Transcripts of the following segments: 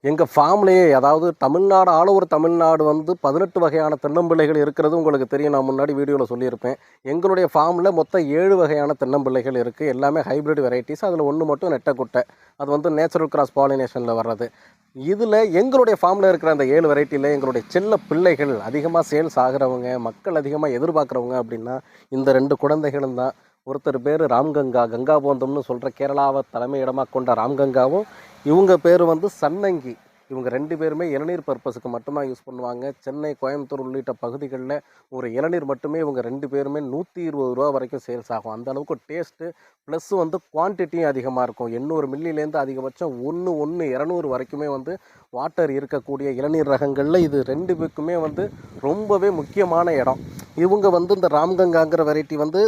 எங்கள் ஃபார்ம்லேயே அதாவது Tamil Nadu all over Tamil Nadu வந்து 18 வகையான தென்னம்பிள்ளைகள் இருக்கிறது உங்களுக்கு தெரியும். நான் முன்னாடி வீடியோவில் சொல்லியிருப்பேன். எங்களுடைய ஃபார்மில் மொத்தம் 7 வகையான தென்னம்பிள்ளைகள் இருக்குது. எல்லாமே ஹைப்ரிட் வெரைட்டிஸ். அதில் ஒன்று மட்டும் நெட்டக்குட்டை. அது வந்து நேச்சுரல் கிராஸ் பாலினேஷனில் வர்றது. இதில் எங்களுடைய ஃபார்மில் இருக்கிற அந்த 7 வெரைட்டியில் எங்களுடைய செல்ல பிள்ளைகள் அதிகமாக சேல்ஸ் ஆகிறவங்க, மக்கள் அதிகமாக எதிர்பார்க்குறவங்க அப்படின்னா இந்த 2 குழந்தைகளும் தான். ஒருத்தர் பேர் ராம்கங்கா, கங்காபோந்தம்னு சொல்கிற கேரளாவை தலைமையிடமாக கொண்ட ராம்கங்காவும், இவங்க பேர் வந்து சன்னங்கி. இவங்க 2 பேருமே இளநீர் பர்பஸுக்கு மட்டும்தான் யூஸ் பண்ணுவாங்க. சென்னை, கோயம்புத்தூர் உள்ளிட்ட பகுதிகளில் ஒரு இளநீர் மட்டுமே இவங்க 2 பேருமே 120 ரூபா வரைக்கும் சேல்ஸ் ஆகும். அந்த அளவுக்கு டேஸ்ட்டு ப்ளஸ் வந்து குவான்டிட்டியும் அதிகமாக இருக்கும். 800 மில்லிலேருந்து அதிகபட்சம் 200 வரைக்குமே வந்து வாட்டர் இருக்கக்கூடிய இளநீர் ரகங்களில் இது 2 பேருக்குமே வந்து ரொம்பவே முக்கியமான இடம். இவங்க வந்து இந்த ராம்கங்காங்கிற வெரைட்டி வந்து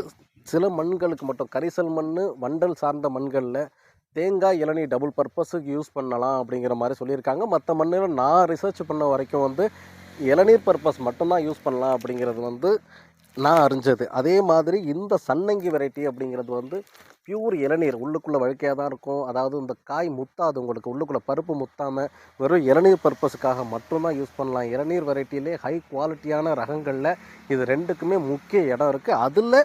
சில மண்களுக்கு மட்டும், கரிசல் மண், வண்டல் சார்ந்த மண்களில் தேங்காய் இளநீர் டபுள் பர்பஸுக்கு யூஸ் பண்ணலாம் அப்படிங்கிற மாதிரி சொல்லியிருக்காங்க. மற்ற மண்ணில் நான் ரிசர்ச் பண்ண வரைக்கும் வந்து இளநீர் பர்பஸ் மட்டும்தான் யூஸ் பண்ணலாம் அப்படிங்கிறது வந்து நான் அறிஞ்சது. அதே மாதிரி இந்த சன்னங்கி வெரைட்டி அப்படிங்கிறது வந்து பியூர் இளநீர், உள்ளுக்குள்ளே வழுக்கையாக தான் இருக்கும். அதாவது இந்த காய் முத்தாது, உங்களுக்கு உள்ளுக்குள்ளே பருப்பு முத்தாமல் வெறும் இளநீர் பர்பஸுக்காக மட்டும்தான் யூஸ் பண்ணலாம். இளநீர் வெரைட்டிலே ஹை குவாலிட்டியான ரகங்களில் இது 2க்குமே முக்கிய இடம் இருக்குது. அதில்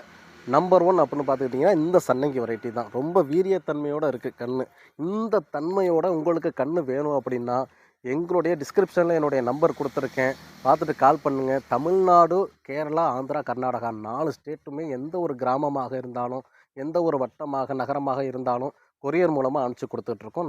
நம்பர் 1 அப்படின்னு பார்த்துக்கிட்டிங்கன்னா இந்த சன்னங்கி வெரைட்டி தான். ரொம்ப வீரியத்தன்மையோடு இருக்குது கண். இந்த தன்மையோட உங்களுக்கு கண் வேணும் அப்படின்னா எங்களுடைய டிஸ்கிரிப்ஷனில் என்னுடைய நம்பர் கொடுத்துருக்கேன். பார்த்துட்டு கால் பண்ணுங்கள். தமிழ்நாடு, கேரளா, ஆந்திரா, கர்நாடகா 4 ஸ்டேட்டுமே எந்த ஒரு கிராமமாக இருந்தாலும், எந்த ஒரு வட்டமாக நகரமாக இருந்தாலும் கொரியர் மூலமாக அனுப்பிச்சி கொடுத்துட்ருக்கோம்.